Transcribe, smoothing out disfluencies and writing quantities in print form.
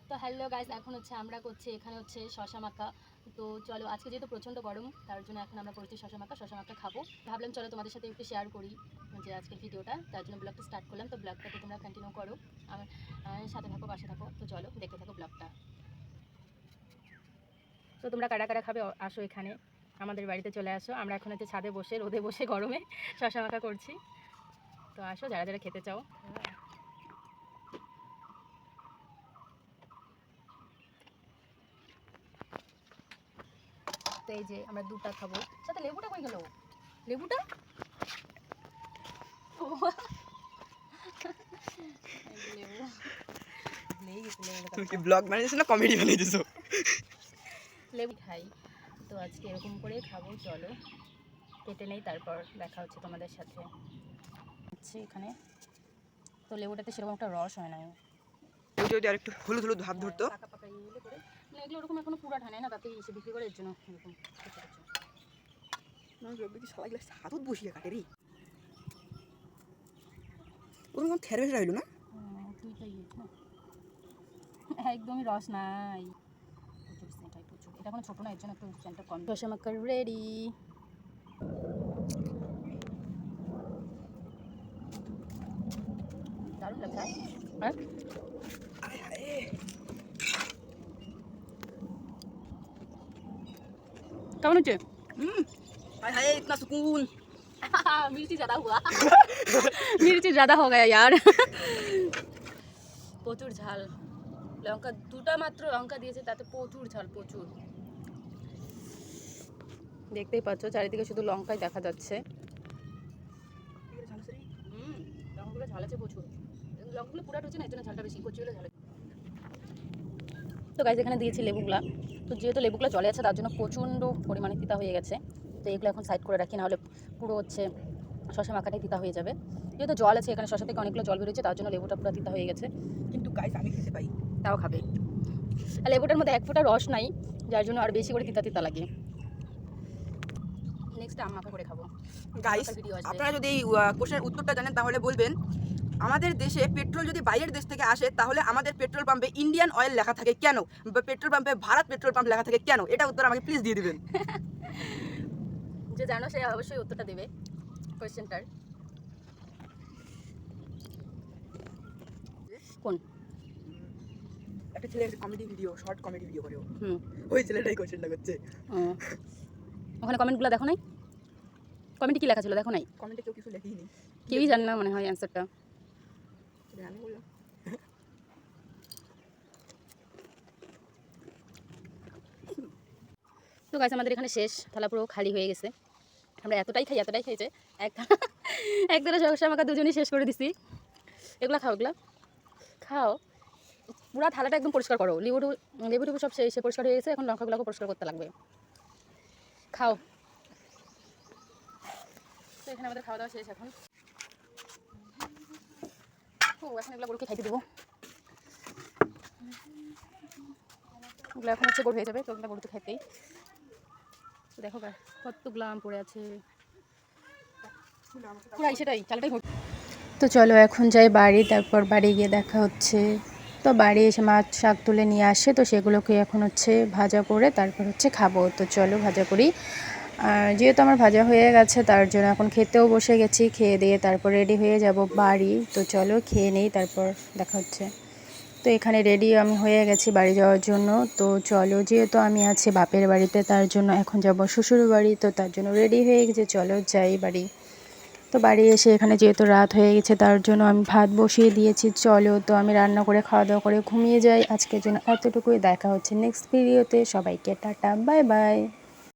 তো hello guys, এখন হচ্ছে আমরা করছি এখানে হচ্ছে শশা মাখা। তো চলো, আজকে যেহেতু প্রচণ্ড গরম তার জন্য এখন আমরা করছি শশা মাখা খাবো। ভাবলাম চলো তোমাদের সাথে একটু শেয়ার করি যে আজকের ভিডিওটা, তার জন্য ব্লগটা স্টার্ট করলাম। তো ব্লগটাকে তোমরা কন্টিনিউ করো, আমার সাথে থাকো, পাশে থাকো। তো চলো দেখতে থাকো ব্লগটা। তো তোমরা কারা কারা খাবে আসো, এখানে আমাদের বাড়িতে চলে আসো। আমরা এখন হচ্ছে ছাদে বসে রোদে বসে গরমে শশা মাখা করছি। তো আসো যারা যারা খেতে চাও। তো এই যে আমরা দুটা খাবো, সাথে লেবুটা কই গেল? লেবুটা ব্লগ বানিয়েছো না কমেডি বানিয়েছো? লেবু খাই তো আজকে এরকম করে খাবো। চলো কেটে নেই, তারপর দেখা হচ্ছে তোমাদের সাথে। হচ্ছে এখানে তো লেবুটাতে সেরকম একটা রস হয় না, যদি আর একটু হলুদ হলুদ ভাব ধরতো। পাকা পাকা ইয়ে করে মানে এগুলো ওরকম এখনো পুরা ঠানে না, তাতে এসে বিক্রি করে, এর জন্য এরকম হাতত বসিয়ে কাটে রে, ওরকম থেরবেশ রইল না। একদমই রস নাই, প্রচুর। এটা কোনো ছোটো না, এর জন্য একটু সেন্টটা কম। শসা মাখা রেডি। দারুণ লাগছে। আর কেমন হচ্ছে? इतना सुकून। मिर्ची ज़्यादा हुआ। मिर्ची ज़्यादा हो गया यार। প্রচুর ঝাল, লঙ্কা দুটা মাত্র লঙ্কা দিয়েছে, তাতে প্রচুর ঝাল, প্রচুর। দেখতেই পাচ্ছ চারিদিকে শুধু লঙ্কাই দেখা যাচ্ছে। লঙ্কাগুলো ঝাল আছে প্রচুর, লঙ্কাগুলো পুরা হচ্ছে না, এর জন্য ঝালটা বেশি, কচি হলে ঝাল। তো গাইস এখানে দিয়েছি লেবুগুলা। তো যেহেতু লেবুগুলো চলে আছে তার জন্য প্রচণ্ড পরিমাণে তিতা হয়ে গেছে। তো এগুলো এখন সাইড করে রাখি, নাহলে পুরো হচ্ছে শশা মাখাটাই তিতা হয়ে যাবে। যেহেতু জল আছে এখানে, শশা থেকে অনেকগুলো জল বেরোচ্ছে, তার জন্য লেবুটা পুরো তিতা হয়ে গেছে। কিন্তু গাইস আমি খেতে পাই, তাও খাবে। আর লেবুটার মধ্যে এক ফোঁটা রস নাই, যার জন্য আর বেশি করে তিতা তিতা লাগে। নেক্সট আম মাখা করে খাবো। গাইস আপনারা যদি এই কোশ্চেনের উত্তরটা জানেন তাহলে বলবেন। আমাদের দেশে পেট্রোল যদি বাইরের দেশ থেকে আসে তাহলে আমাদের পেট্রোল পাম্পে ইন্ডিয়ান অয়েল লেখা থাকে কেন? পেট্রোল পাম্পে ভারত পেট্রোল পাম্প লেখা থাকে কেন? এটা উত্তর আমাকে প্লিজ দিয়ে দিবেন। যে জানো সে অবশ্যই উত্তরটা দেবে কোয়েশ্চেনটার। কোন একটা ছেলে comedy video, short comedy video করে, ওই ছেলেটাই কোশ্চেনটা করছে। ওখানে কমেন্টগুলো দেখো নাই? কমেন্টে কি লেখা ছিল দেখো নাই? কমেন্টে কেউ কিছু লেখেই নেই, কেউই জানে না মনে হয় অ্যান্সারটা। আমি বললাম তো গাইস আমাদের এখানে শেষ, থালা পুরো খালি হয়ে গেছে। আমরা এতটাই খাই যে এক থালা শসা মাখা দুজনেই শেষ করে দিছি। এগুলো খাও, এগুলো খাও, পুরো থালাটা একদম পরিষ্কার করো। লেবু সব সে পরিষ্কার হয়ে গেছে, এখন লঙ্কাগুলোকে পরিষ্কার করতে লাগবে। খাও। তো এখানে আমাদের খাওয়া দাওয়া শেষ এখন। এখন এগুলো গরুকে খাইতে দেবো। ওগুলো এখন হচ্ছে গরু হয়ে যাবে, তো ওগুলো গরুতে খাইতেই। দেখো কতগুলো আম পড়ে আছে, পুরাই সেটাই চালটাই। তো চলো এখন যাই বাড়ি, তারপর বাড়ি গিয়ে দেখা হচ্ছে। তো বাড়ি এসে মাছ শাক তুলে নিয়ে আসে, তো সেগুলোকে এখন হচ্ছে ভাজা করে তারপর হচ্ছে খাবো। তো চলো ভাজা করি। আর যেহেতু আমার ভাজা হয়ে গেছে তার জন্য এখন খেতেও বসে গেছি, খেয়ে দিয়ে তারপর রেডি হয়ে যাব বাড়ি। তো চলো খেয়ে নেই, তারপর দেখা হচ্ছে। তো এখানে রেডি আমি হয়ে গেছি বাড়ি যাওয়ার জন্য। তো চলো, যেহেতু আমি আছি বাপের বাড়িতে তার জন্য এখন যাব শ্বশুর বাড়ি, তো তার জন্য রেডি হয়ে গেছে, চলো যাই বাড়ি। তো বাড়ি এসে এখানে যেহেতু রাত হয়ে গেছে তার জন্য আমি ভাত বসিয়ে দিয়েছি। চলো তো আমি রান্না করে খাওয়া দাওয়া করে ঘুমিয়ে যাই। আজকের জন্য এতটুকুই, দেখা হচ্ছে নেক্সট ভিডিওতে। সবাইকে টাটা, বাই বাই।